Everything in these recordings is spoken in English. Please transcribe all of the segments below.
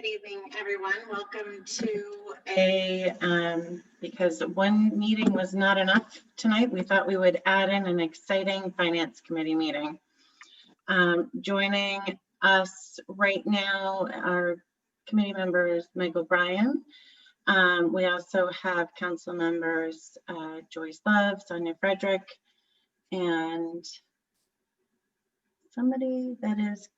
Good evening, everyone. Welcome to because one meeting was not enough tonight, we thought we would add in an exciting Finance Committee meeting. Joining us right now are committee members Michael Bryan. We also have council members Joyce Love, Sonia Frederick, and somebody that is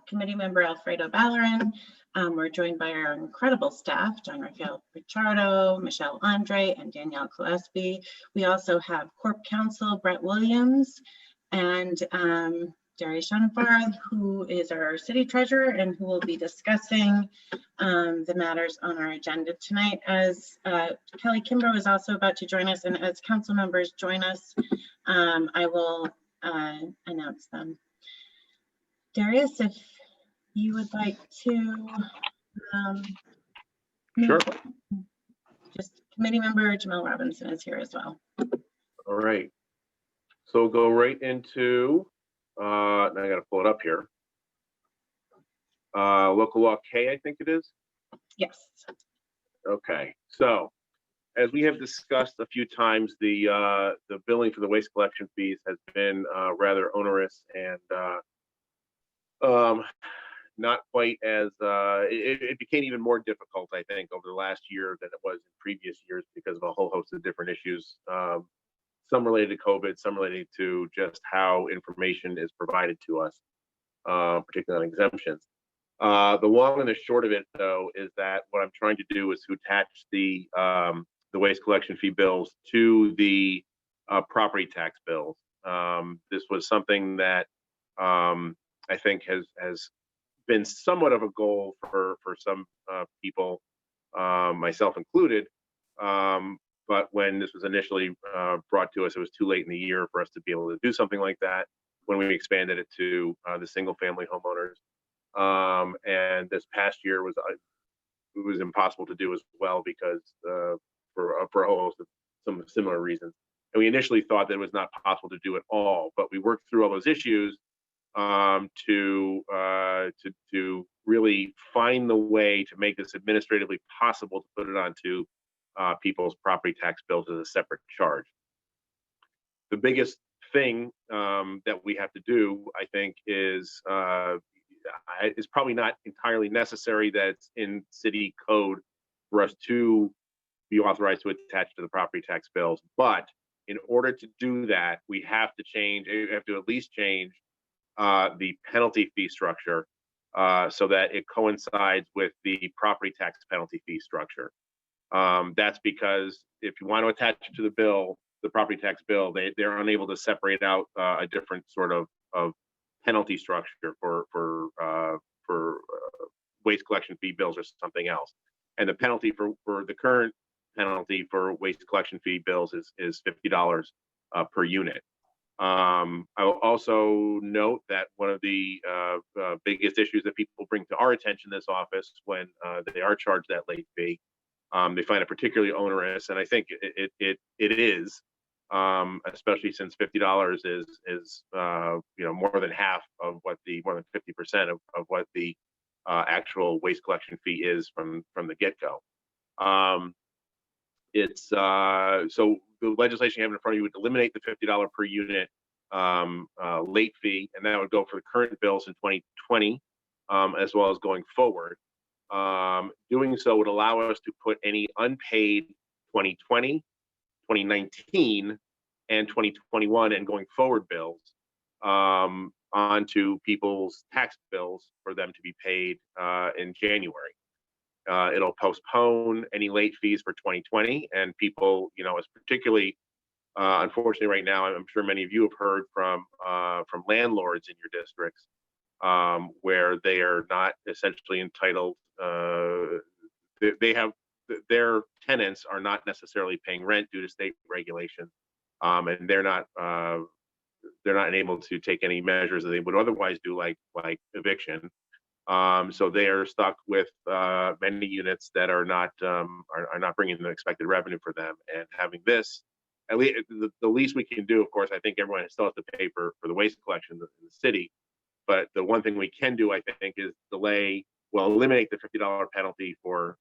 committee member Alfredo Ballerin. We're joined by our incredible staff, John Rafael Pichardo, Michelle Andre, and Danielle Gillespie. We also have Corp Counsel Brett Williams and Darius Schoenfarth, who is our city treasurer and who will be discussing the matters on our agenda tonight. As Kelly Kimbrough is also about to join us, and as council members join us, I will announce them. Darius, if you would like to, sure. Just committee member Jamel Robinson is here as well. All right. So we'll go right into, now I got to pull it up here. Local law K, I think it is. Yes. Okay. So as we have discussed a few times, the billing for the waste collection fees has been rather onerous and not quite as it became even more difficult, I think, over the last year than it was in previous years because of a whole host of different issues, some related to COVID, some related to just how information is provided to us, particularly on exemptions. The long and the short of it, though, is that what I'm trying to do is to attach the waste collection fee bills to the property tax bills. This was something that I think has been somewhat of a goal for some people, myself included. But when this was initially brought to us, it was too late in the year for us to be able to do something like that when we expanded it to the single family homeowners. And this past year it was impossible to do as well because for a whole host of some similar reasons. And we initially thought that it was not possible to do it all, but we worked through all those issues to really find the way to make this administratively possible to put it onto people's property tax bills as a separate charge. The biggest thing that we have to do, I think, is probably not entirely necessary that it's in city code for us to be authorized to attach to the property tax bills. But in order to do that, we have to at least change the penalty fee structure so that it coincides with the property tax penalty fee structure. That's because if you want to attach it to the bill, the property tax bill, they're unable to separate out a different sort of penalty structure for waste collection fee bills or something else. And the penalty for the current penalty for waste collection fee bills is $50 per unit. I will also note that one of the biggest issues that people bring to our attention in this office when they are charged that late fee, they find it particularly onerous, and I think it is, especially since $50 is more than half of what more than 50% of what the actual waste collection fee is from the get-go. So the legislation you have in front of you would eliminate the $50 per unit late fee, and that would go for the current bills in 2020 as well as going forward. Doing so would allow us to put any unpaid 2020, 2019, and 2021 and going forward bills onto people's tax bills for them to be paid in January. It'll postpone any late fees for 2020, and people, it's particularly unfortunately right now, I'm sure many of you have heard from landlords in your districts where they are not essentially entitled. Their tenants are not necessarily paying rent due to state regulation, and they're not able to take any measures that they would otherwise do, like eviction. So they are stuck with many units that are not bringing the expected revenue for them. And having this, at least the least we can do, of course, I think everyone still has to pay for the waste collection in the city. But the one thing we can do, I think, is delay will eliminate the $50 penalty for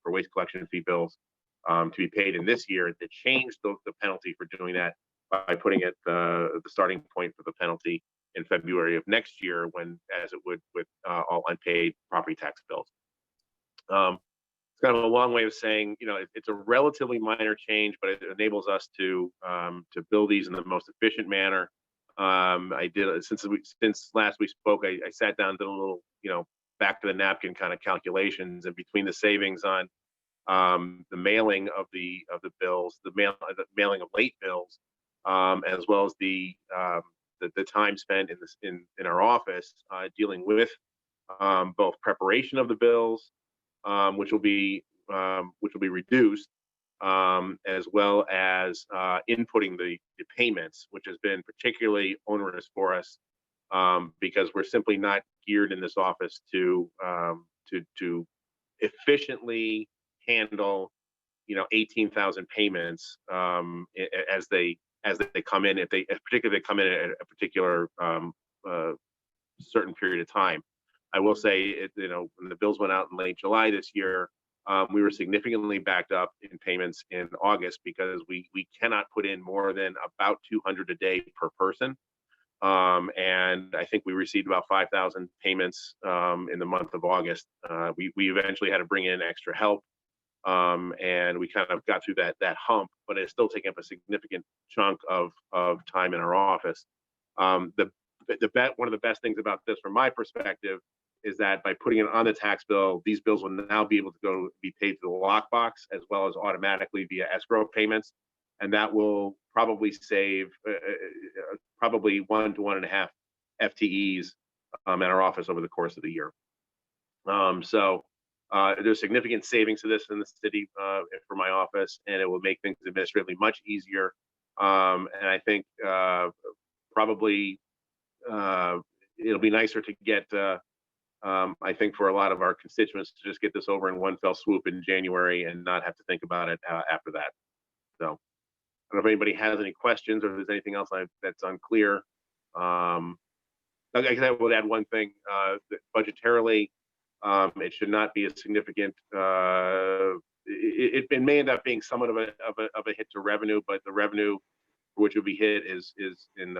waste collection fee bills to be paid in this year. To change the penalty for doing that by putting it the starting point for the penalty in February of next year, when as it would with all unpaid property tax bills. It's kind of a long way of saying, it's a relatively minor change, but it enables us to bill these in the most efficient manner. I did since last we spoke. I sat down, did a little, back to the napkin kind of calculations, and between the savings on the mailing of the bills, the mailing of late bills, as well as the time spent in our office dealing with both preparation of the bills, which will be reduced, as well as inputting the payments, which has been particularly onerous for us because we're simply not geared in this office to efficiently handle 18,000 payments as they come in, particularly come in at a particular certain period of time. I will say, when the bills went out in late July this year, we were significantly backed up in payments in August because we cannot put in more than about 200 a day per person. And I think we received about 5,000 payments in the month of August. We eventually had to bring in extra help, and we kind of got through that hump, but it's still taking up a significant chunk of time in our office. One of the best things about this, from my perspective, is that by putting it on the tax bill, these bills will now be able to be paid to the lockbox as well as automatically via escrow payments, and that will probably save probably 1 to 1.5 FTEs at our office over the course of the year. So there's significant savings to this in the city for my office, and it will make things administratively much easier. And I think probably it'll be nicer to get, I think, for a lot of our constituents to just get this over in one fell swoop in January and not have to think about it after that. So I don't know if anybody has any questions or if there's anything else that's unclear. I guess I would add one thing. Budgetarily, it should not be a significant. It may end up being somewhat of a hit to revenue, but the revenue for which will be hit is in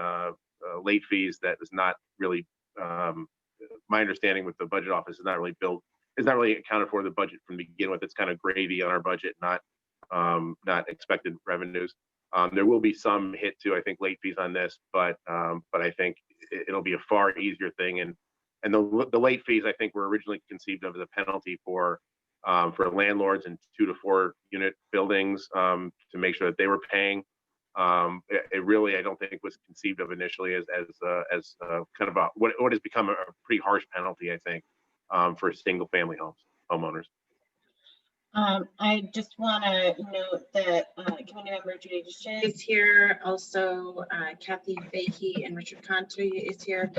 late fees. That is not really. My understanding with the budget office is not really accounted for in the budget from the begin with. It's kind of gravy on our budget, not expected revenues. There will be some hit to, I think, late fees on this, but I think it'll be a far easier thing. And the late fees, I think, were originally conceived of as a penalty for landlords in 2 to 4 unit buildings to make sure that they were paying. It really, I don't think, was conceived of initially as kind of what has become a pretty harsh penalty, I think, for single family homeowners. I just want to note that Committee Member Judy Duche is here. Also, Kathy Fahey and Richard Conti is here.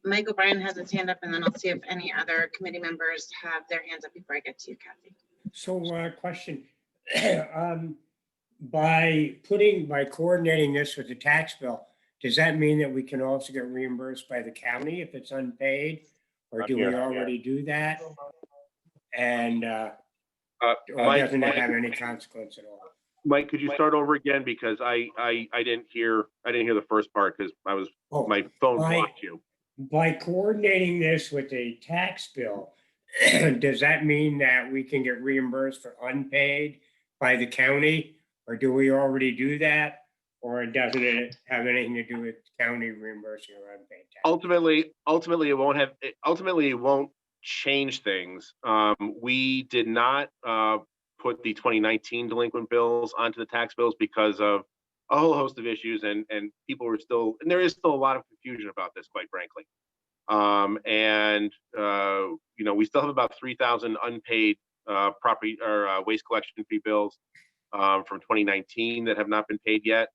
Mike O'Brien has his hand up, and then I'll see if any other committee members have their hands up before I get to you, Kathy. So, question. By coordinating this with the tax bill, does that mean that we can also get reimbursed by the county if it's unpaid, or do we already do that? And or doesn't it have any consequence at all? Mike, could you start over again, because I didn't hear the first part because my phone blocked you. By coordinating this with a tax bill, does that mean that we can get reimbursed for unpaid by the county, or do we already do that, or doesn't it have anything to do with county reimbursing or unpaid tax? Ultimately, it won't change things. We did not put the 2019 delinquent bills onto the tax bills because of a whole host of issues, and people were still, and there is still a lot of confusion about this, quite frankly. We still have about 3,000 unpaid property or waste collection fee bills from 2019 that have not been paid yet.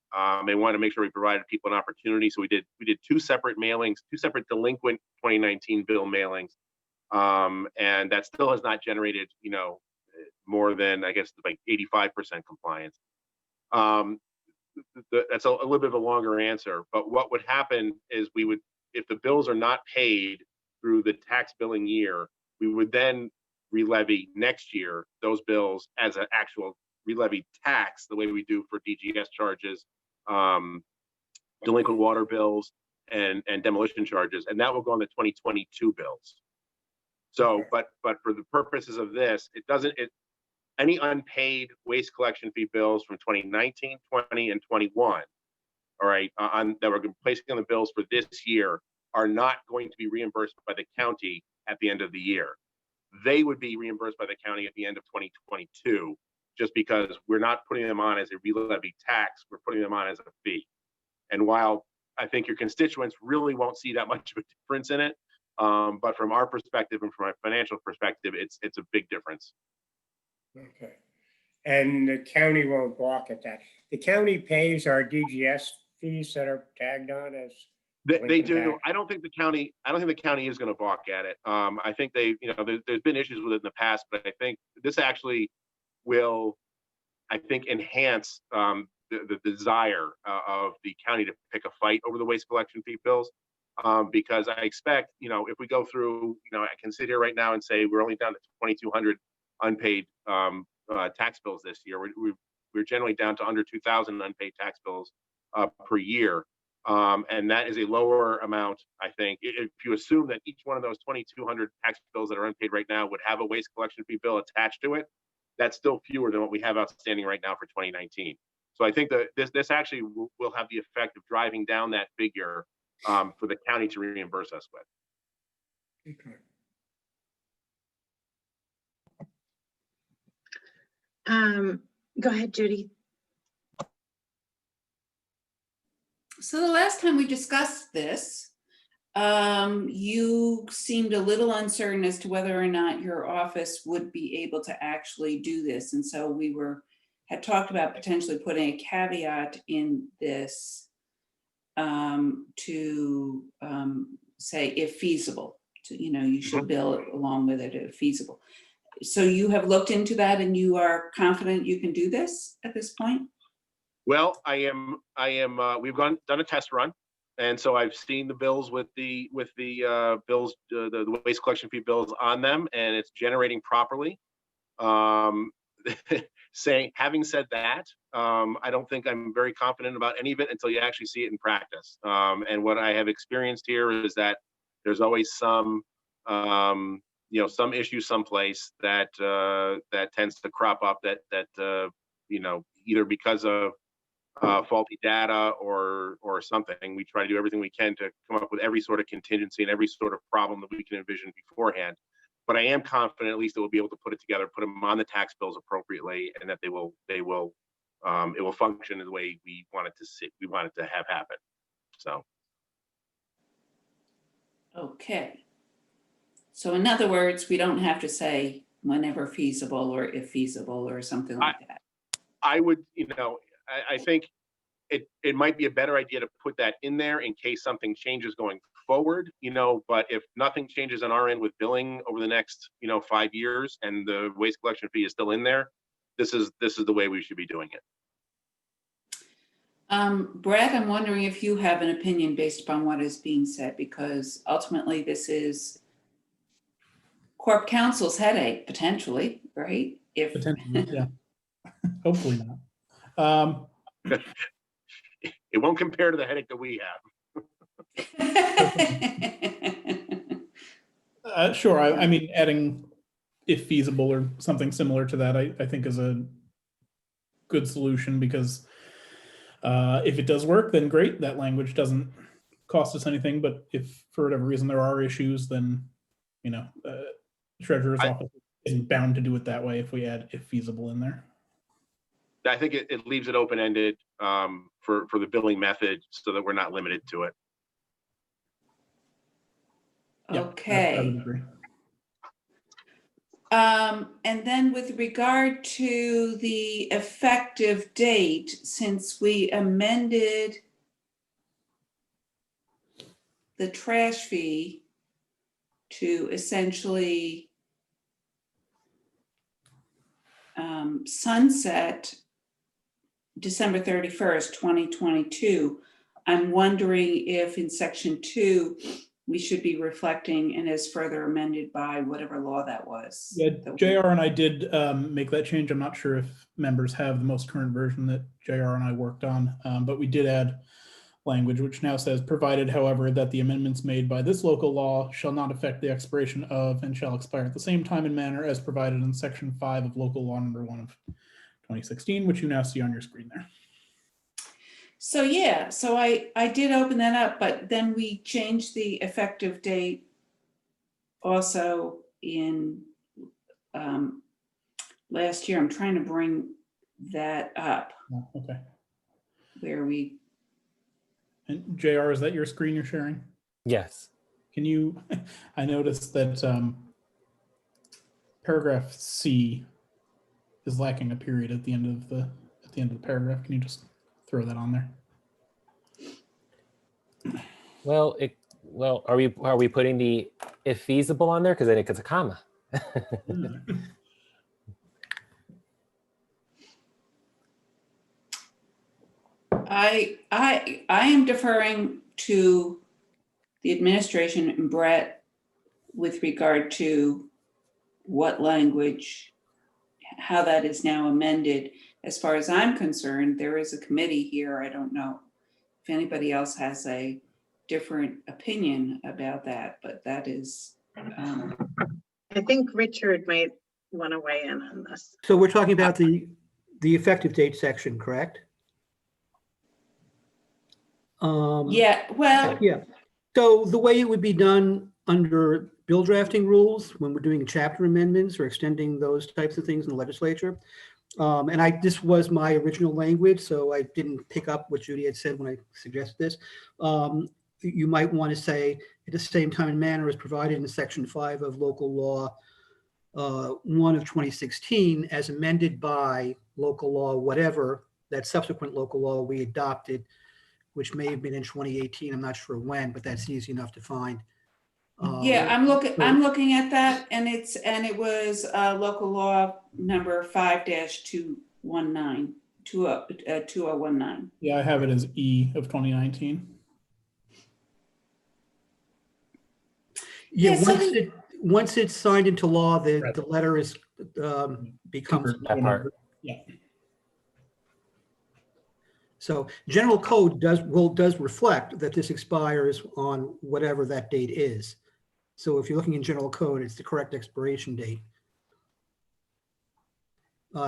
They wanted to make sure we provided people an opportunity, so we did 2 separate mailings, 2 separate delinquent 2019 bill mailings, and that still has not generated more than, I guess, like 85% compliance. That's a little bit of a longer answer, but what would happen is if the bills are not paid through the tax billing year, we would then re-levy next year those bills as an actual re-levy tax, the way we do for DGS charges, delinquent water bills, and demolition charges, and that will go on the 2022 bills. So, but for the purposes of this, any unpaid waste collection fee bills from 2019, 20, and 21, all right, that we're placing on the bills for this year are not going to be reimbursed by the county at the end of the year. They would be reimbursed by the county at the end of 2022, just because we're not putting them on as a re-levy tax, we're putting them on as a fee. And while I think your constituents really won't see that much of a difference in it, but from our perspective and from a financial perspective, it's a big difference. Okay. And the county won't balk at that. The county pays our DGS fees that are tagged on as. They do. I don't think the county is going to balk at it. I think there's been issues with it in the past, but I think this actually will, enhance the desire of the county to pick a fight over the waste collection fee bills. Because I expect, if we go through, I can sit here right now and say we're only down to 2,200 unpaid tax bills this year. We're generally down to under 2,000 unpaid tax bills per year. And that is a lower amount, I think. If you assume that each one of those 2,200 tax bills that are unpaid right now would have a waste collection fee bill attached to it, that's still fewer than what we have outstanding right now for 2019. So I think that this actually will have the effect of driving down that figure for the county to reimburse us with. Okay. Go ahead, Judy. So the last time we discussed this, you seemed a little uncertain as to whether or not your office would be able to actually do this. And so we had talked about potentially putting a caveat in this to say if feasible, you should bill it along with it if feasible. So you have looked into that and you are confident you can do this at this point? Well, I am. We've done a test run, and so I've seen the bills with the bills, the waste collection fee bills on them, and it's generating properly. Having said that, I don't think I'm very confident about any of it until you actually see it in practice. And what I have experienced here is that there's always some issue someplace that tends to crop up that either because of faulty data or something. We try to do everything we can to come up with every sort of contingency and every sort of problem that we can envision beforehand. But I am confident at least that we'll be able to put it together, put them on the tax bills appropriately, and that it will function the way we want it to have happen. So. Okay. So in other words, we don't have to say whenever feasible or if feasible or something like that. I would, I think it might be a better idea to put that in there in case something changes going forward, but if nothing changes on our end with billing over the next, 5 years and the waste collection fee is still in there, this is the way we should be doing it. Brett, I'm wondering if you have an opinion based upon what is being said, because ultimately this is Corp Council's headache, potentially, right? Potentially, yeah. Hopefully not. It won't compare to the headache that we have. Sure. I mean, adding if feasible or something similar to that, I think is a good solution, because if it does work, then great. That language doesn't cost us anything. But if for whatever reason there are issues, then Treasurer's office isn't bound to do it that way if we add if feasible in there. I think it leaves it open-ended for the billing method so that we're not limited to it. Okay. I would agree. And then with regard to the effective date, since we amended the trash fee to essentially sunset December 31st, 2022, I'm wondering if in section 2, we should be reflecting and is further amended by whatever law that was. Yeah, that we- JR and I did make that change. I'm not sure if members have the most current version that JR and I worked on, but we did add language which now says, provided, however, that the amendments made by this local law shall not affect the expiration of and shall expire at the same time and manner as provided in section 5 of local law number 1 of 2016, which you now see on your screen there. So yeah, so I did open that up, but then we changed the effective date also in last year. I'm trying to bring that up Oh, okay. where we, And JR, is that your screen you're sharing? Yes. Can you, I noticed that paragraph C is lacking a period at the end of the paragraph. Can you just throw that on there? Well, are we putting the if feasible on there? Because then it gets a comma. I am deferring to the administration and Brett with regard to what language, how that is now amended. As far as I'm concerned, there is a committee here. I don't know if anybody else has a different opinion about that, but that is, I think Richard might want to weigh in on this. So we're talking about the effective date section, correct? yeah, well, Yeah. So the way it would be done under bill drafting rules, when we're doing chapter amendments or extending those types of things in the legislature. And this was my original language, so I didn't pick up what Judy had said when I suggested this. You might want to say at the same time and manner as provided in section 5 of local law 1 of 2016, as amended by local law, whatever that subsequent local law we adopted, which may have been in 2018. I'm not sure when, but that's easy enough to find. yeah, I'm looking at that, and it was local law number 5-219, 2019. Yeah, I have it as E of 2019. Yeah, Yeah, so once it's signed into law, Right. the letter is becomes. That part. Yeah. So general code does reflect that this expires on whatever that date is. So if you're looking in general code, it's the correct expiration date.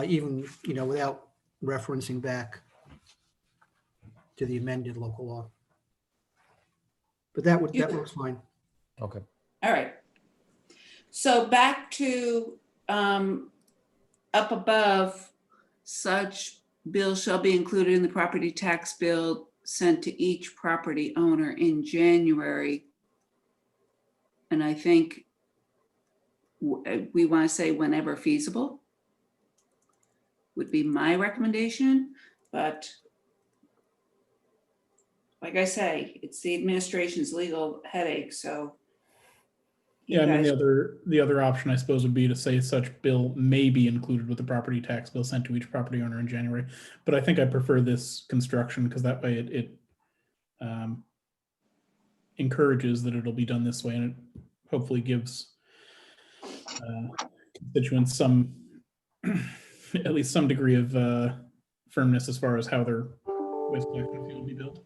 Even, without referencing back to the amended local law. But that works fine. Okay. All right. So back to up above, such bills shall be included in the property tax bill sent to each property owner in January. And I think we want to say whenever feasible would be my recommendation, but like I say, it's the administration's legal headache, so. you Yeah, I mean, guys- the other option, I suppose, would be to say such bill may be included with the property tax bill sent to each property owner in January. But I think I prefer this construction because that way it encourages that it'll be done this way, and it hopefully gives constituents some, at least some degree of firmness as far as how their waste collection fee will be billed.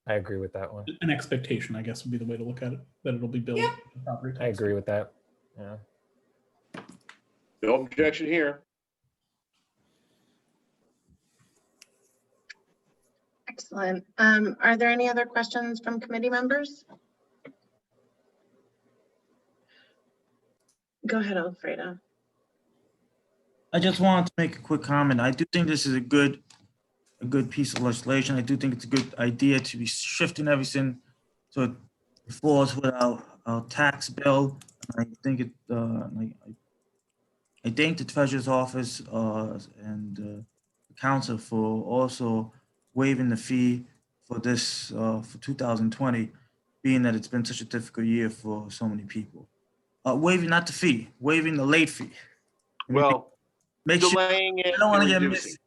I agree with that one. An expectation, I guess, would be the way to look at it, that it'll be billed. Yep. with the property I tax. agree with that. Yeah. No objection here. Excellent. Are there any other questions from committee members? Go ahead, Alfredo. I just wanted to make a quick comment. I do think this is a good piece of legislation. I do think it's a good idea to be shifting everything so it falls with our tax bill. I think I thank the treasurer's office and the council for also waiving the fee for this for 2020, being that it's been such a difficult year for so many people. Waiving not the fee, waiving the late fee. Well, Make sure delaying it. I don't want to and get reducing.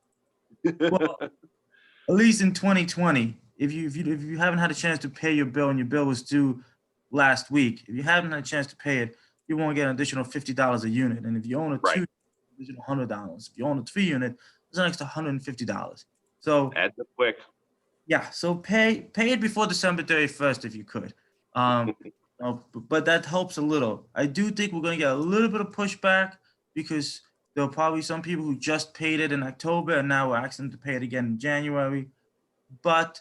missed. Well, at least in 2020, if you haven't had a chance to pay your bill and your bill was due last week. If you haven't had a chance to pay it, you won't get an additional $50 a unit. And if you own a Right. 2, additional $100. If you own a 3 unit, there's an extra $150. So Adds up quick. yeah, so pay it before December 31st if you could. But that helps a little. I do think we're going to get a little bit of pushback because there are probably some people who just paid it in October and now we're asking them to pay it again in January. But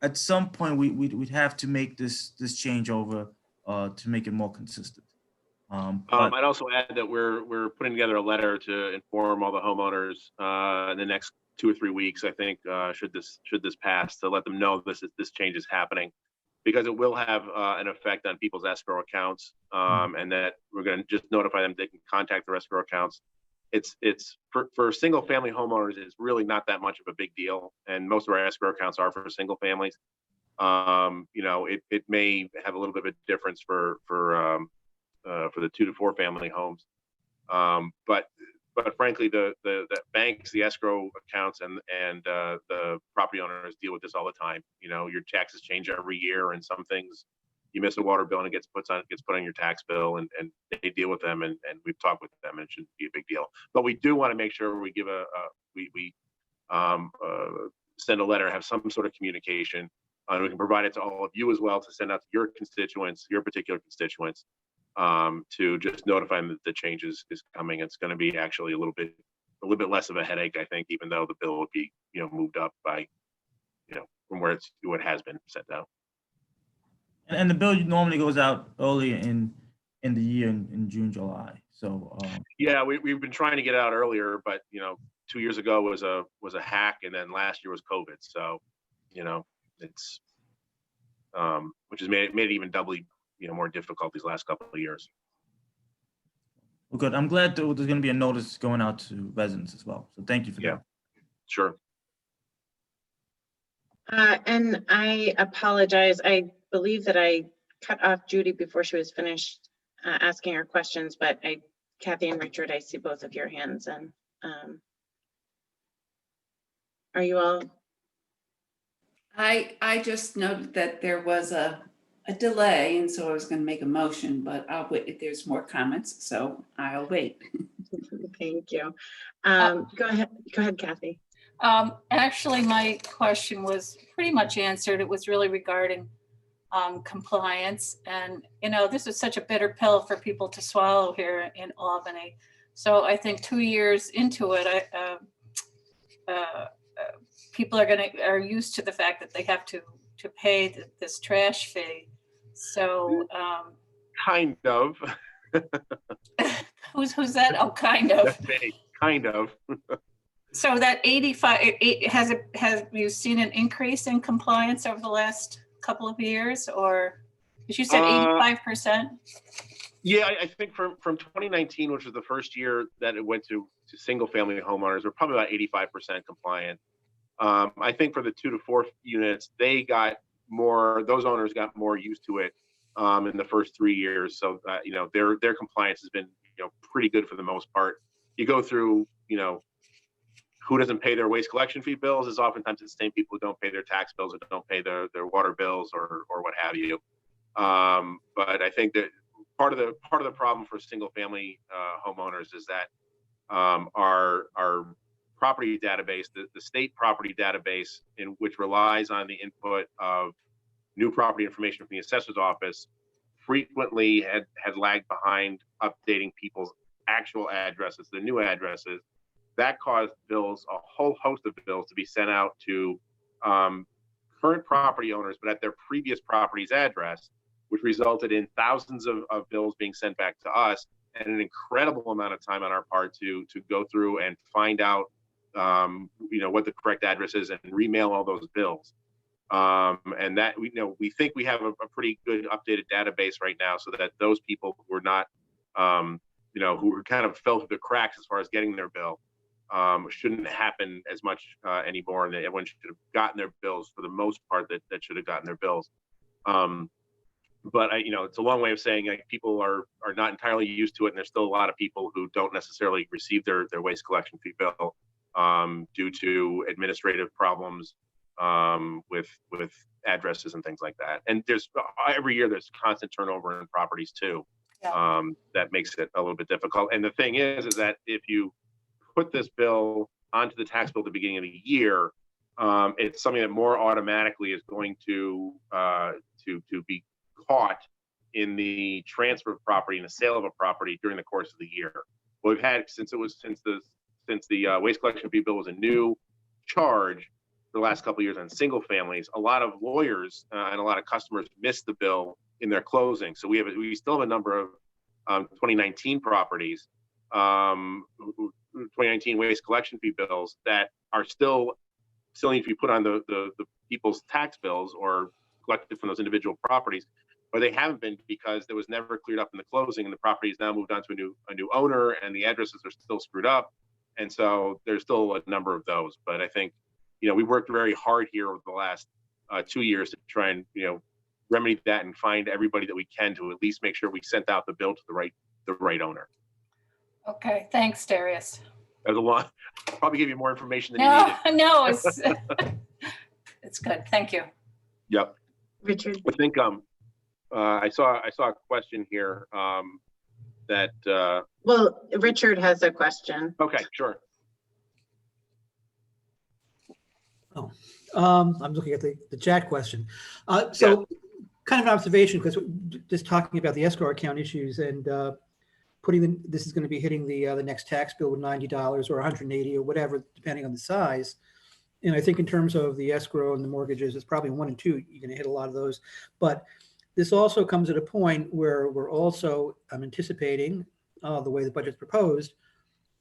at some point, we'd have to make this changeover to make it more consistent. But I'd also add that we're putting together a letter to inform all the homeowners in the next 2 or 3 weeks. I think should this pass, to let them know this change is happening, because it will have an effect on people's escrow accounts, and that we're going to just notify them they can contact their escrow accounts. It's for single family homeowners, it's really not that much of a big deal, and most of our escrow accounts are for single families. It may have a little bit of a difference for the 2 to 4 family homes, but frankly, the banks, the escrow accounts, and the property owners deal with this all the time. Your taxes change every year, and some things, you miss a water bill and it gets put on your tax bill, and they deal with them, and we've talked with them, and it shouldn't be a big deal. But we do want to make sure we give send a letter, have some sort of communication, and we can provide it to all of you as well, to send out to your constituents, your particular constituents, to just notify them that the change is coming. It's going to be actually a little bit less of a headache, I think, even though the bill would be moved up by from where it has been sent out. and the bill normally goes out early in the year in June, July. So Yeah, we've been trying to get it out earlier, but 2 years ago was a hack, and then last year was COVID. So it's which has made it even doubly more difficult these last couple of years. well, good. I'm glad there's going to be a notice going out to residents as well. So thank you for Yeah. that. Sure. And I apologize. I believe that I cut off Judy before she was finished asking her questions, but Kathy and Richard, I see both of your hands, and are you all? I just noted that there was a delay, and so I was going to make a motion, but I'll wait if there's more comments, so I'll wait. Thank you. Go ahead, Kathy. Actually, my question was pretty much answered. It was really regarding compliance. And, this is such a bitter pill for people to swallow here in Albany. So I think 2 years into it, people are used to the fact that they have to pay this trash fee. So Kind of. who's that? Oh, kind of. That's me. Kind of. So that 85, have you seen an increase in compliance over the last couple of years, or, because you said 85%? Yeah, I think from 2019, which was the first year that it went to single family homeowners, we're probably about 85% compliant. I think for the 2 to 4 units, those owners got more used to it in the first 3 years. So their compliance has been pretty good for the most part. You go through who doesn't pay their waste collection fee bills is oftentimes the same people who don't pay their tax bills or don't pay their water bills or what have you. But I think that part of the problem for single family homeowners is that our property database, the state property database, in which relies on the input of new property information from the assessor's office, frequently had lagged behind updating people's actual addresses, their new addresses. That caused a whole host of bills to be sent out to current property owners, but at their previous property's address, which resulted in thousands of bills being sent back to us, and an incredible amount of time on our part to go through and find out what the correct address is and remail all those bills. And that we think we have a pretty good updated database right now, so that those people who are not who were kind of fell through the cracks as far as getting their bill shouldn't happen as much anymore, and that everyone should have gotten their bills for the most part that should have gotten their bills. But it's a long way of saying people are not entirely used to it, and there's still a lot of people who don't necessarily receive their waste collection fee bill due to administrative problems, with addresses and things like that. And there's every year there's constant turnover in properties too. Yeah. That makes it a little bit difficult. And the thing is that if you put this bill onto the tax bill at the beginning of the year, it's something that more automatically is going to be caught in the transfer of property and the sale of a property during the course of the year. Well, we've had since the waste collection fee bill was a new charge for the last couple of years on single families. A lot of lawyers and a lot of customers missed the bill in their closing. So we still have a number of 2019 properties, 2019 waste collection fee bills that are still need to be put on the people's tax bills or collected from those individual properties, or they haven't been because it was never cleared up in the closing, and the property is now moved on to a new owner, and the addresses are still screwed up, and so there's still a number of those. But I think we worked very hard here over the last 2 years to try and remedy that and find everybody that we can to at least make sure we sent out the bill to the right owner. Okay, thanks, Darius. That was a lot. Probably give you more information than you needed. No, it's good. Thank you. Yep. Richard. I think I saw a question here that Well, Richard has a question. okay, sure. I'm looking at the chat question. So kind of an observation, because just talking about the escrow account issues and this is going to be hitting the next tax bill with $90 or $180 or whatever, depending on the size. And I think in terms of the escrow and the mortgages, it's probably 1 and 2. You're going to hit a lot of those. But this also comes at a point where we're also, I'm anticipating the way the budget's proposed,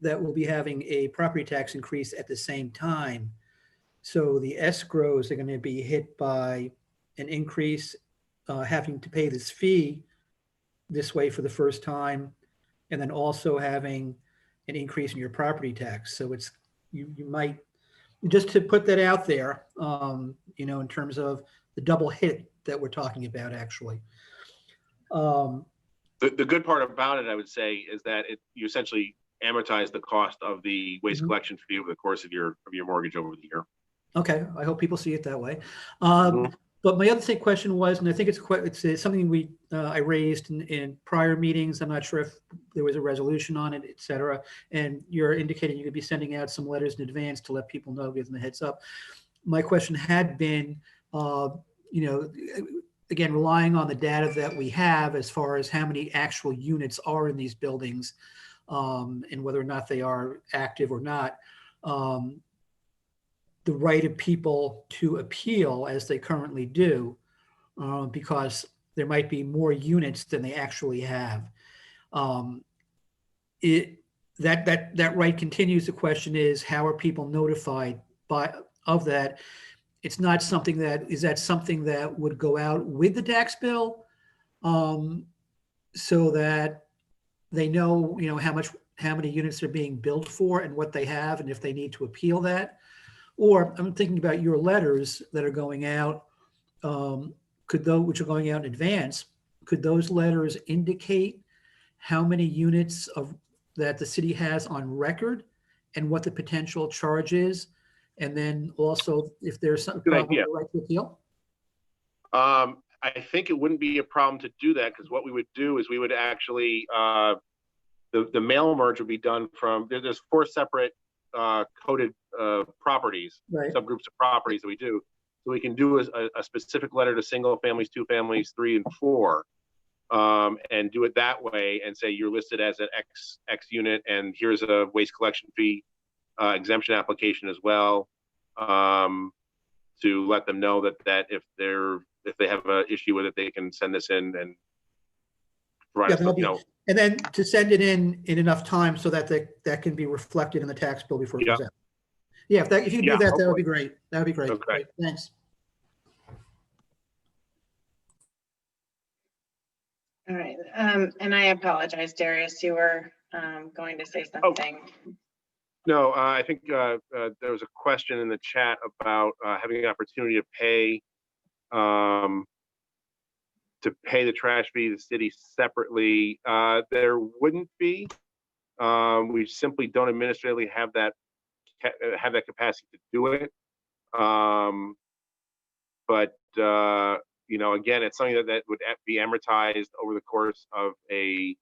that we'll be having a property tax increase at the same time. So the escrows are going to be hit by an increase, having to pay this fee this way for the first time, and then also having an increase in your property tax. So it's you might, just to put that out there, in terms of the double hit that we're talking about, actually. The good part about it, I would say, is that you essentially amortize the cost of the waste collection fee over the course of your mortgage over the year. Okay, I hope people see it that way. But my other question was, and I think it's something I raised in prior meetings. I'm not sure if there was a resolution on it, et cetera. And you're indicating you could be sending out some letters in advance to let people know, give them the heads up. My question had been, again, relying on the data that we have as far as how many actual units are in these buildings, and whether or not they are active or not. The right of people to appeal as they currently do, because there might be more units than they actually have. That right continues. The question is, how are people notified of that? It's not something is that something that would go out with the tax bill, so that they know, how many units are being billed for and what they have, and if they need to appeal that. Or I'm thinking about your letters that are going out, which are going out in advance, could those letters indicate how many units that the city has on record and what the potential charge is? And then also if there's some problem with the right to appeal? I think it wouldn't be a problem to do that, because what we would do is we would actually, the mail merge would be done from, there's 4 separate coded properties, right, subgroups of properties that we do. So we can do a specific letter to single families, 2 families, 3 and 4, and do it that way and say you're listed as an X unit, and here's a waste collection fee exemption application as well, to let them know that if they have an issue with it, they can send this in and provide us, and then to send it in enough time so that that can be reflected in the tax bill before it goes out. Yeah, if you do that, that would be great. That would be great. Okay. Great. Thanks. All right. And I apologize, Darius, you were going to say something. No, I think there was a question in the chat about having an opportunity to pay the trash fee to the city separately. There wouldn't be. We simply don't administratively have that capacity to do it. you know, again, it's something that would be amortized over the course of a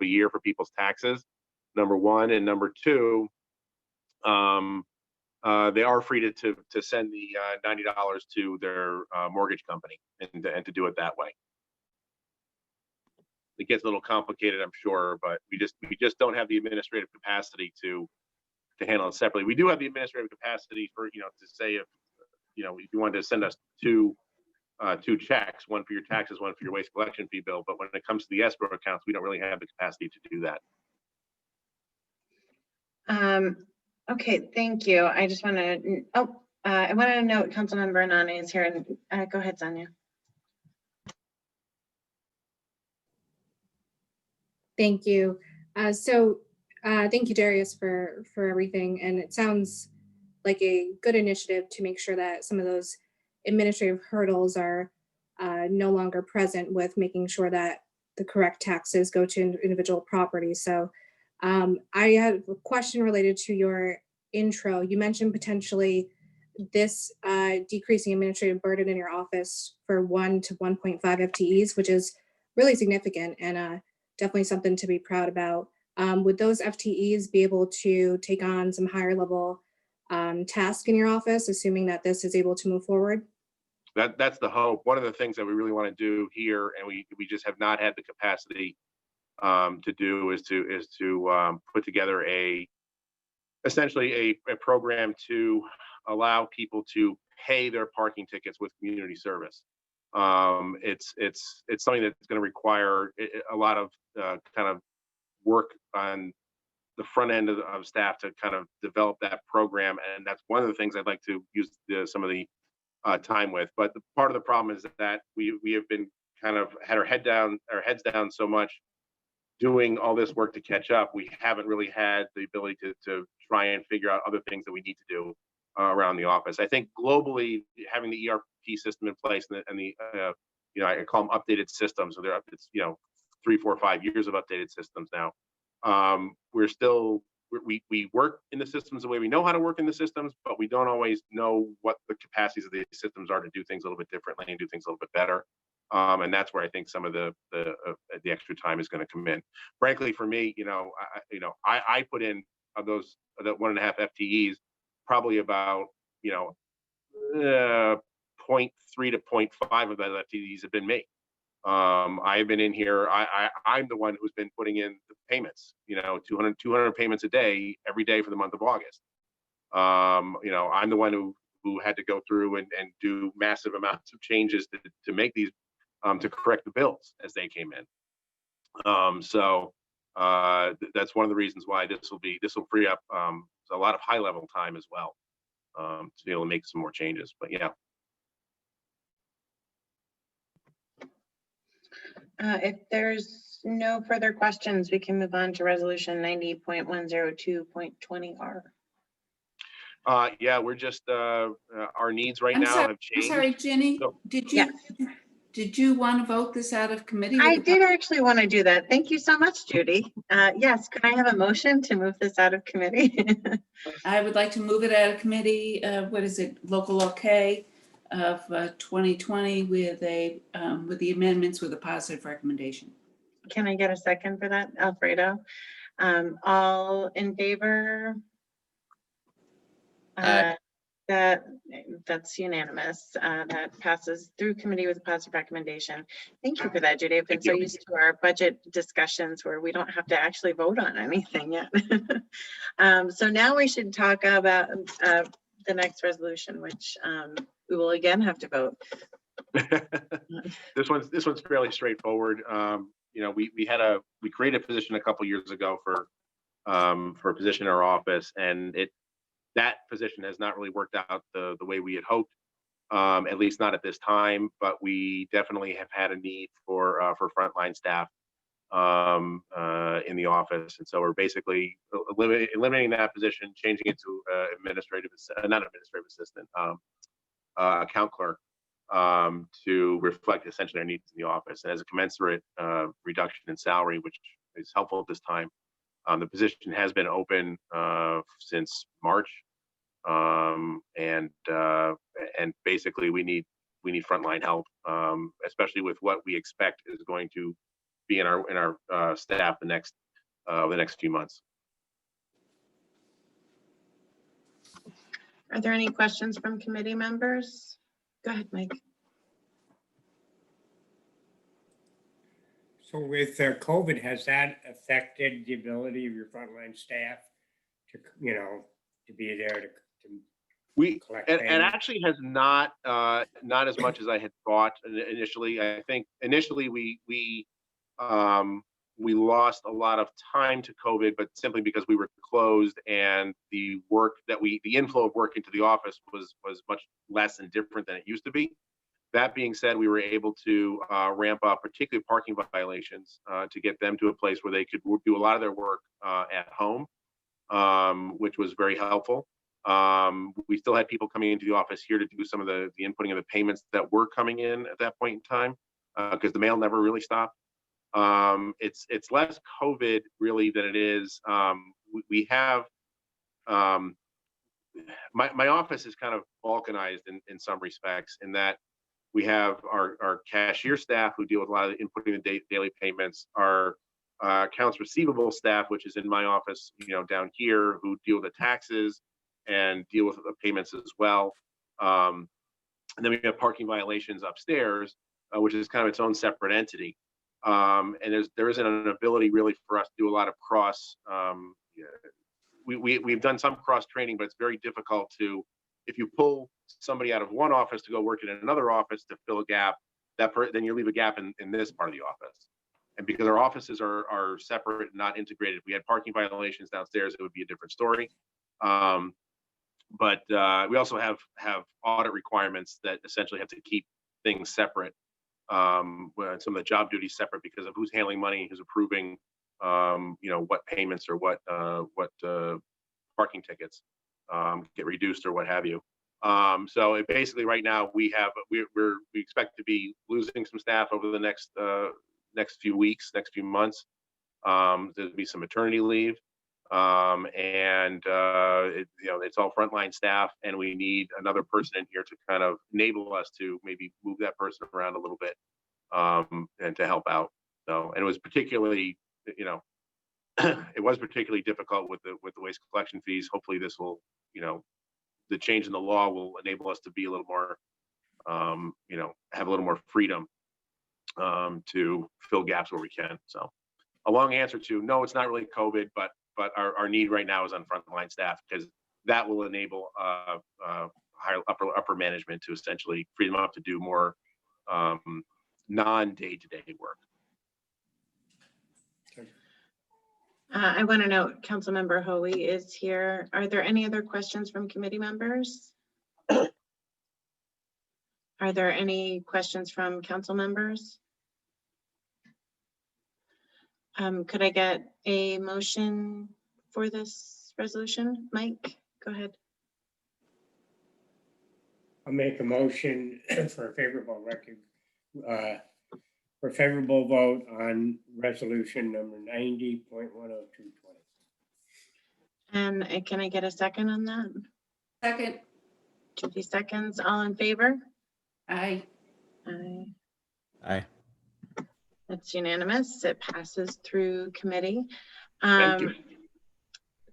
year for people's taxes, number one. And number two, they are free to send the $90 to their mortgage company and to do it that way. It gets a little complicated, I'm sure, but we just don't have the administrative capacity to handle it separately. We do have the administrative capacity for, you know, to say if, you know, if you wanted to send us two checks, one for your taxes, one for your waste collection fee bill. But when it comes to the escrow accounts, we don't really have the capacity to do that. Okay, thank you. I just want to, I want to note Councilmember Anani is here, and go ahead, Sonia. Thank you. Thank you, Darius, for everything. And it sounds like a good initiative to make sure that some of those administrative hurdles are no longer present with making sure that the correct taxes go to individual properties. So I had a question related to your intro. You mentioned potentially this decreasing administrative burden in your office for 1 to 1.5 FTEs, which is really significant and definitely something to be proud about. Would those FTEs be able to take on some higher level tasks in your office, assuming that this is able to move forward? That's the hope. One of the things that we really want to do here, and we just have not had the capacity to do, is to put together essentially a program to allow people to pay their parking tickets with community service. It's something that's going to require a lot of kind of work on the front end of staff to kind of develop that program, and that's one of the things I'd like to use some of the time with. But part of the problem is that we have been kind of had our heads down so much doing all this work to catch up. We haven't really had the ability to try and figure out other things that we need to do around the office. I think globally, having the ERP system in place and the you know, I call them updated systems. So it's, you know, 3, 4, 5 years of updated systems now. We work in the systems the way we know how to work in the systems, but we don't always know what the capacities of the systems are to do things a little bit differently and do things a little bit better. And that's where I think some of the extra time is going to come in. Frankly, for me, I put in of those that 1.5 FTEs, probably about 0.3 to 0.5 of that FTEs have been me. I've been in here. I'm the one who's been putting in the payments. 200 payments a day, every day for the month of August. I'm the one who had to go through and do massive amounts of changes to make these to correct the bills as they came in. That's one of the reasons why this will free up a lot of high level time as well to be able to make some more changes. But yeah. If there's no further questions, we can move on to resolution 90.102.20R. Yeah, we're just our needs right now have changed. I'm sorry, Jenny. So, Did you want to vote this out of committee? I did actually want to do that. Thank you so much, Judy. Yes, could I have a motion to move this out of committee? I would like to move it out of committee. What is it? Local law K of 2020 with the amendments with a positive recommendation. Can I get a second for that, Alfredo? All in favor? That's unanimous. That passes through committee with a positive recommendation. Thank you for that, Judy. I've been so used to our budget discussions where we don't have to actually vote on anything yet. So now we should talk about the next resolution, which we will again have to vote. This one's fairly straightforward. We created a position a couple years ago for a position in our office, and that position has not really worked out the way we had hoped, at least not at this time. But we definitely have had a need for frontline staff in the office, and so we're basically eliminating that position, changing it to not administrative assistant, account clerk, to reflect essentially our needs in the office. And as a commensurate reduction in salary, which is helpful at this time, the position has been open since March, And basically we need frontline help, especially with what we expect is going to be in our staff the next few months. Are there any questions from committee members? Go ahead, Mike. So with COVID, has that affected the ability of your frontline staff to, to be there to collect It payments? actually has not as much as I had thought initially. I think initially we lost a lot of time to COVID, but simply because we were closed and the inflow of work into the office was much less and different than it used to be. That being said, we were able to ramp up, particularly parking violations, to get them to a place where they could do a lot of their work at home, which was very helpful. We still had people coming into the office here to do some of the inputting of the payments that were coming in at that point in time, because the mail never really stopped. It's less COVID really than it is. We have my office is kind of balkanized in some respects, in that we have our cashier staff who deal with a lot of the inputting the daily payments, our accounts receivable staff, which is in my office, down here, who deal with the taxes and deal with the payments as well. And then we have parking violations upstairs, which is kind of its own separate entity. And there isn't an ability really for us to do a lot of cross. We've done some cross training, but it's very difficult to, if you pull somebody out of one office to go work in another office to fill a gap, then you leave a gap in this part of the office. And because our offices are separate and not integrated, if we had parking violations downstairs, it would be a different story. But we also have audit requirements that essentially have to keep things separate. Some of the job duties separate because of who's handling money, who's approving, what payments or what parking tickets get reduced or what have you. So it basically right now we expect to be losing some staff over the next few weeks, next few months. There'll be some maternity leave. It's all frontline staff, and we need another person in here to kind of enable us to maybe move that person around a little bit, and to help out. So, and it was particularly, it was particularly difficult with the waste collection fees. Hopefully this will, the change in the law will enable us to be a little more, have a little more freedom to fill gaps where we can. So a long answer to no, it's not really COVID, but our need right now is on frontline staff, because that will enable higher upper management to essentially free them up to do more non-day-to-day work. I want to note Councilmember Hoey is here. Are there any other questions from committee members? Are there any questions from council members? Could I get a motion for this resolution? Mike, go ahead. I'll make a motion for a favorable vote on resolution number 90.10220. And can I get a second on that? Second. 50 seconds. All in favor? Aye. Aye. Aye. That's unanimous. It passes through committee. Thank you.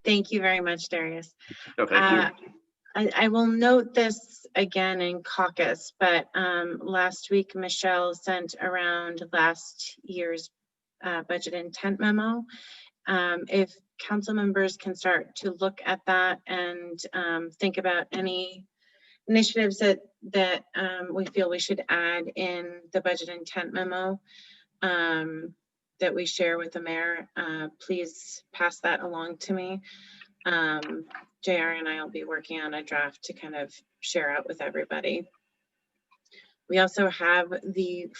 Thank you very much, Darius. No, thank you. I will note this again in caucus, but last week Michelle sent around last year's budget intent memo. If council members can start to look at that and think about any initiatives that we feel we should add in the budget intent memo that we share with the mayor, please pass that along to me. JR and I will be working on a draft to kind of share out with everybody. We also have the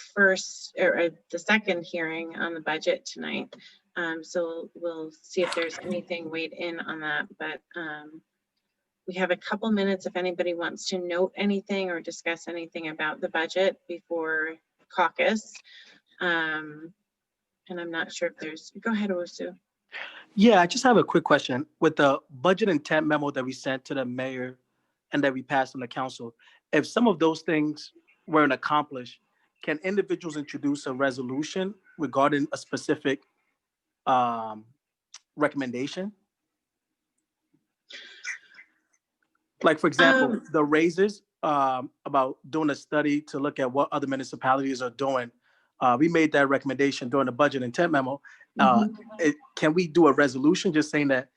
second hearing on the budget tonight. So we'll see if there's anything weighed in on that, but we have a couple minutes if anybody wants to note anything or discuss anything about the budget before caucus. And I'm not sure if there's, go ahead, Owusu. Yeah, I just have a quick question. With the budget intent memo that we sent to the mayor and that we pass on the council. If some of those things weren't accomplished, can individuals introduce a resolution regarding a specific recommendation? Like, for example, the raises, about doing a study to look at what other municipalities are doing. We made that recommendation during the budget intent memo. Can we do a resolution just saying that,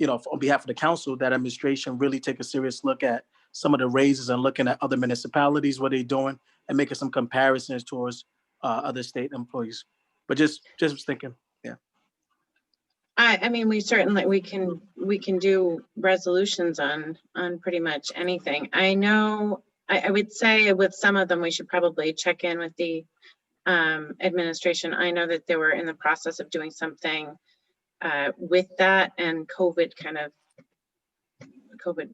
on behalf of the council, that administration really take a serious look at some of the raises and looking at other municipalities, what they're doing, and making some comparisons towards other state employees? But just thinking, yeah. I mean, we can do resolutions on pretty much anything. I know, I would say with some of them, we should probably check in with the administration. I know that they were in the process of doing something with that, and COVID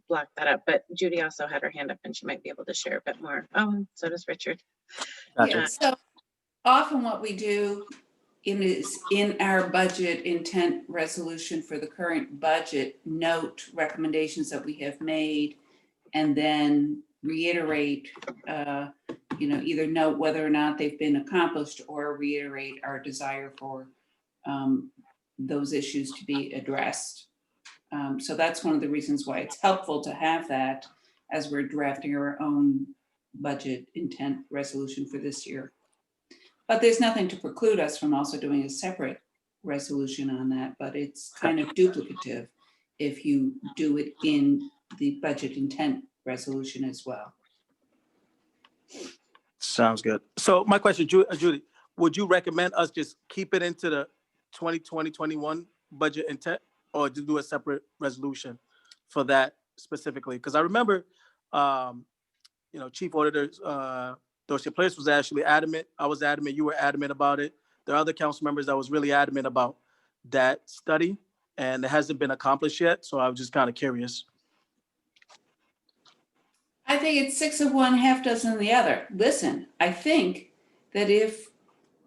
blocked that up. But Judy also had her hand up and she might be able to share a bit more. Oh, so does Richard. Yeah, so often what we do is in our budget intent resolution for the current budget, note recommendations that we have made, and then reiterate, either note whether or not they've been accomplished or reiterate our desire for those issues to be addressed. So that's one of the reasons why it's helpful to have that as we're drafting our own budget intent resolution for this year. But there's nothing to preclude us from also doing a separate resolution on that, but it's kind of duplicative if you do it in the budget intent resolution as well. Sounds good. So my question, Judy, would you recommend us just keep it into the 2020-21 budget intent, or to do a separate resolution for that specifically? Because I remember, Chief Auditor Dorsey Place was actually adamant. I was adamant. You were adamant about it. There are other council members that was really adamant about that study, and it hasn't been accomplished yet. So I was just kind of curious. I think it's 6 of one, half dozen of the other. Listen, I think that if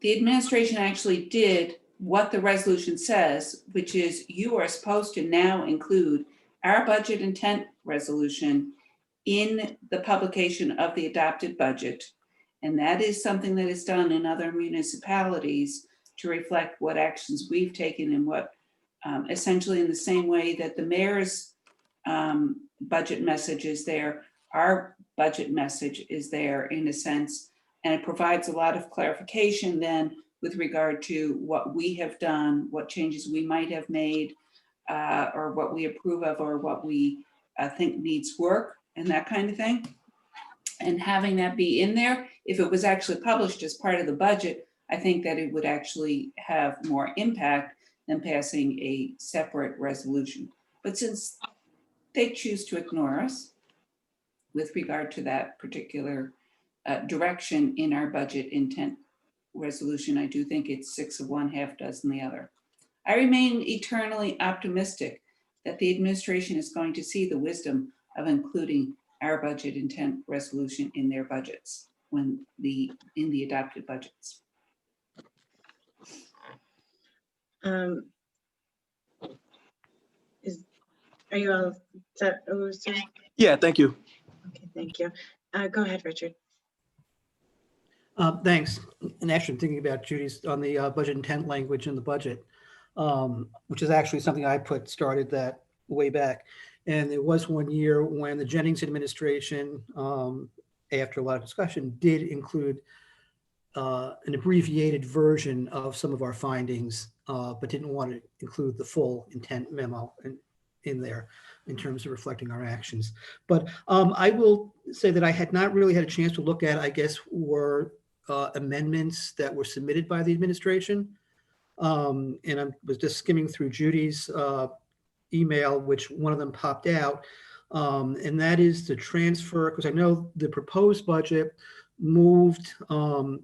the administration actually did what the resolution says, which is you are supposed to now include our budget intent resolution in the publication of the adopted budget. And that is something that is done in other municipalities to reflect what actions we've taken and what, essentially in the same way that the mayor's budget message is there, our budget message is there in a sense, and it provides a lot of clarification then with regard to what we have done, what changes we might have made, or what we approve of, or what we think needs work and that kind of thing. And having that be in there, if it was actually published as part of the budget, I think that it would actually have more impact than passing a separate resolution. But since they choose to ignore us with regard to that particular direction in our budget intent resolution, I do think it's 6 of one, half dozen the other. I remain eternally optimistic that the administration is going to see the wisdom of including our budget intent resolution in their budgets in the adopted budgets. Are you all set? Yeah, thank you. Okay, thank you. Go ahead, Richard. Thanks. And actually, I'm thinking about Judy's on the budget intent language in the budget, which is actually something I started that way back. And there was one year when the Jennings administration, after a lot of discussion, did include an abbreviated version of some of our findings, but didn't want to include the full intent memo in there in terms of reflecting our actions. But I will say that I had not really had a chance to look at, I guess, were amendments that were submitted by the administration. And I was just skimming through Judy's email, which one of them popped out, and that is the transfer, because I know the proposed budget moved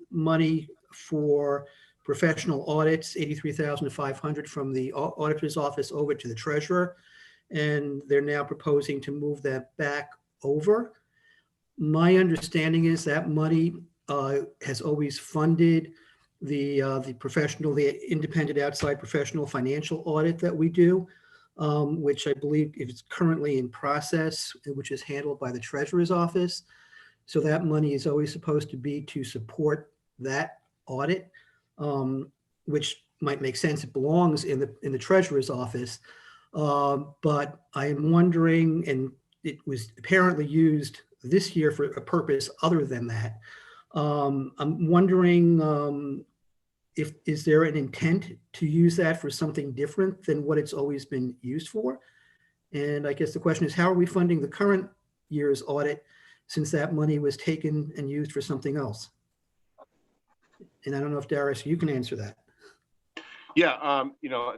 money for professional audits, $83,500 from the auditor's office over to the treasurer, and they're now proposing to move that back over. My understanding is that money has always funded the independent outside professional financial audit that we do. which I believe is currently in process, which is handled by the treasurer's office. So that money is always supposed to be to support that audit, which might make sense. It belongs in the treasurer's office. But I am wondering, and it was apparently used this year for a purpose other than that. I'm wondering is there an intent to use that for something different than what it's always been used for? And I guess the question is, how are we funding the current year's audit since that money was taken and used for something else? And I don't know if Darius, you can answer that. Yeah,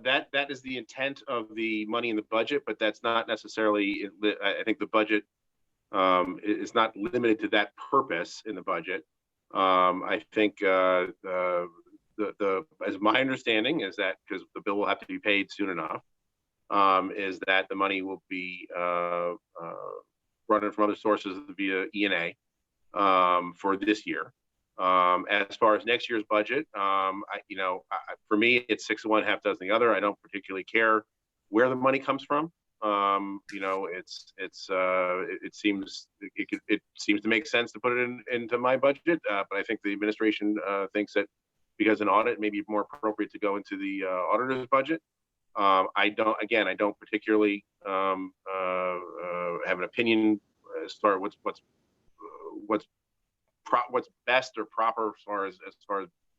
that is the intent of the money in the budget, but that's not necessarily, I think the budget is not limited to that purpose in the budget. I think as my understanding is that, because the bill will have to be paid soon enough, is that the money will be running from other sources via E&A for this year. As far as next year's budget, for me, it's 6 of one, half dozen the other. I don't particularly care where the money comes from. It seems to make sense to put it into my budget, but I think the administration thinks that because an audit may be more appropriate to go into the auditor's budget. I don't particularly have an opinion as far as what's best or proper as far as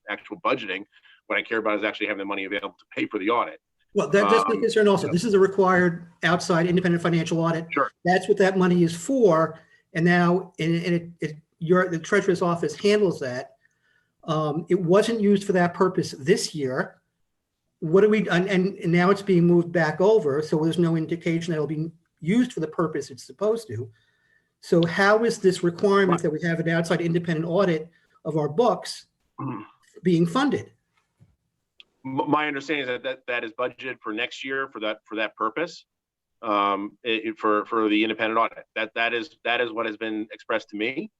actual budgeting. What I care about is actually having the money available to pay for the audit. Well, that's my concern also. This is a required outside independent financial audit. Sure. That's what that money is for. And now the treasurer's office handles that. It wasn't used for that purpose this year. What do we, and now it's being moved back over. So there's no indication that it'll be used for the purpose it's supposed to. So how is this requirement that we have an outside independent audit of our books being funded? My understanding is that is budgeted for next year for that purpose, for the independent audit. That is what has been expressed to me.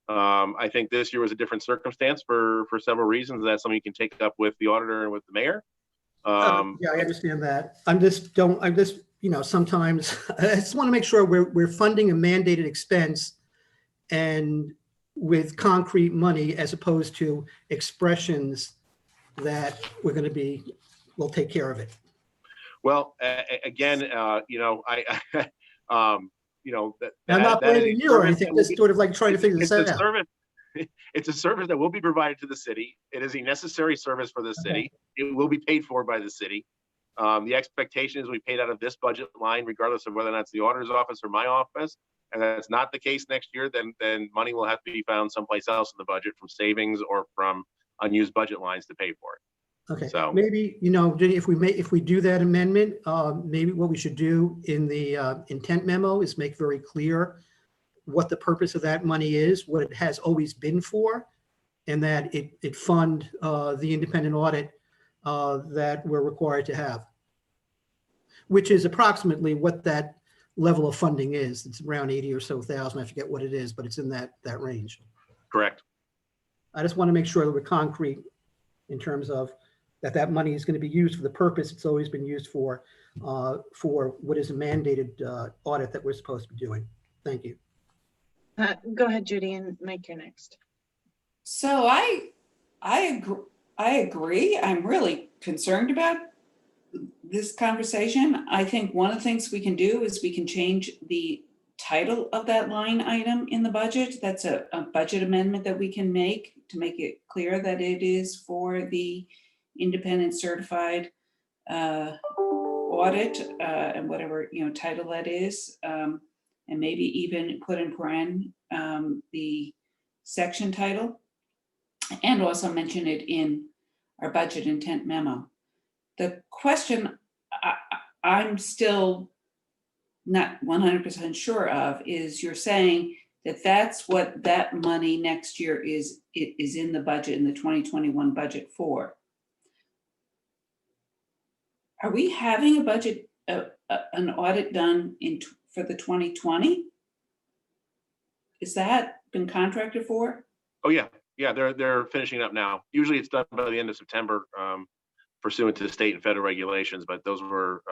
I think this year was a different circumstance for several reasons. That's something you can take up with the auditor and with the mayor. Yeah, I understand that. Sometimes I just want to make sure we're funding a mandated expense and with concrete money as opposed to expressions that we'll take care of it. Well, again, I'm not blaming you or anything, just sort of like trying to figure this out. It's a service that will be provided to the city. It is a necessary service for the city. It will be paid for by the city. The expectation is we paid out of this budget line, regardless of whether or not it's the auditor's office or my office. And that's not the case next year, then money will have to be found someplace else in the budget from savings or from unused budget lines to pay for it. Okay, so maybe, if we do that amendment, maybe what we should do in the intent memo is make very clear what the purpose of that money is, what it has always been for, and that it fund the independent audit that we're required to have, which is approximately what that level of funding is. It's around 80 or so thousand. I forget what it is, but it's in that range. Correct. I just want to make sure that we're concrete in terms of that money is going to be used for the purpose it's always been used for what is a mandated audit that we're supposed to be doing. Thank you. Go ahead, Judy, and Mike, you're next. So I agree. I'm really concerned about this conversation. I think one of the things we can do is we can change the title of that line item in the budget. That's a budget amendment that we can make to make it clear that it is for the independent certified audit and whatever title that is, and maybe even put in paren the section title, and also mention it in our budget intent memo. The question I'm still not 100% sure of is you're saying that that's what that money next year is in the budget, in the 2021 budget for. Are we having a budget, an audit done for the 2020? Is that been contracted for? Oh yeah, they're finishing up now. Usually it's done by the end of September. pursuant to the state and federal regulations, but those were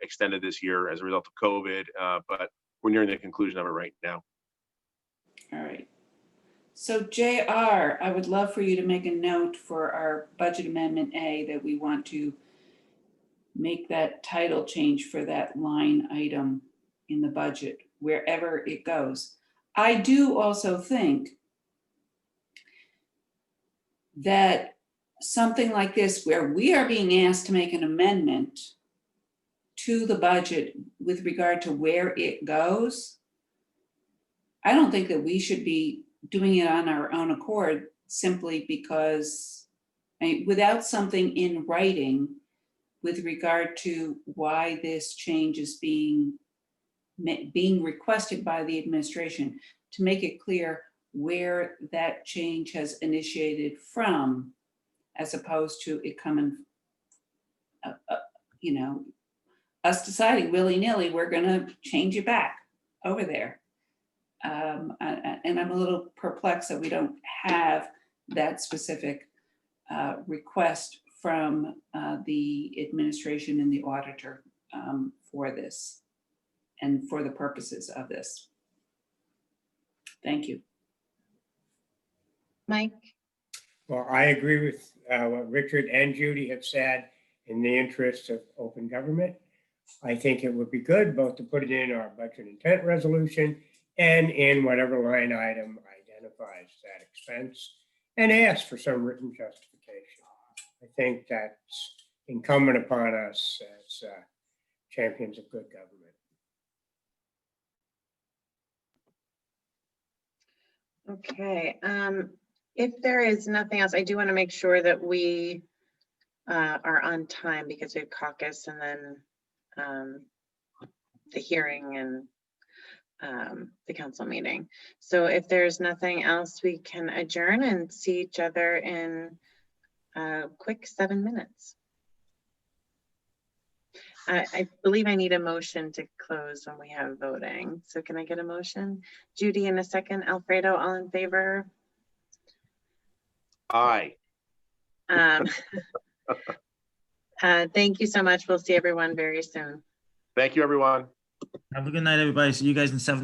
extended this year as a result of COVID. But we're nearing the conclusion of it right now. All right. So JR, I would love for you to make a note for our budget amendment A that we want to make that title change for that line item in the budget, wherever it goes. I do also think that something like this, where we are being asked to make an amendment to the budget with regard to where it goes, I don't think that we should be doing it on our own accord simply because, without something in writing with regard to why this change is being requested by the administration, to make it clear where that change has initiated from, as opposed to it coming, us deciding willy-nilly, we're gonna change it back over there. And I'm a little perplexed that we don't have that specific request from the administration and the auditor for this and for the purposes of this. Thank you. Mike? Well, I agree with what Richard and Judy have said in the interest of open government. I think it would be good both to put it in our budget intent resolution and in whatever line item identifies that expense and ask for some written justification. I think that's incumbent upon us as champions of good government. Okay, if there is nothing else, I do want to make sure that we are on time because we have caucus and then the hearing and the council meeting. So if there's nothing else, we can adjourn and see each other in a quick 7 minutes. I believe I need a motion to close when we have voting. So can I get a motion? Judy in a second, Alfredo, all in favor? Aye. Thank you so much. We'll see everyone very soon. Thank you, everyone. Have a good night, everybody. See you guys in 7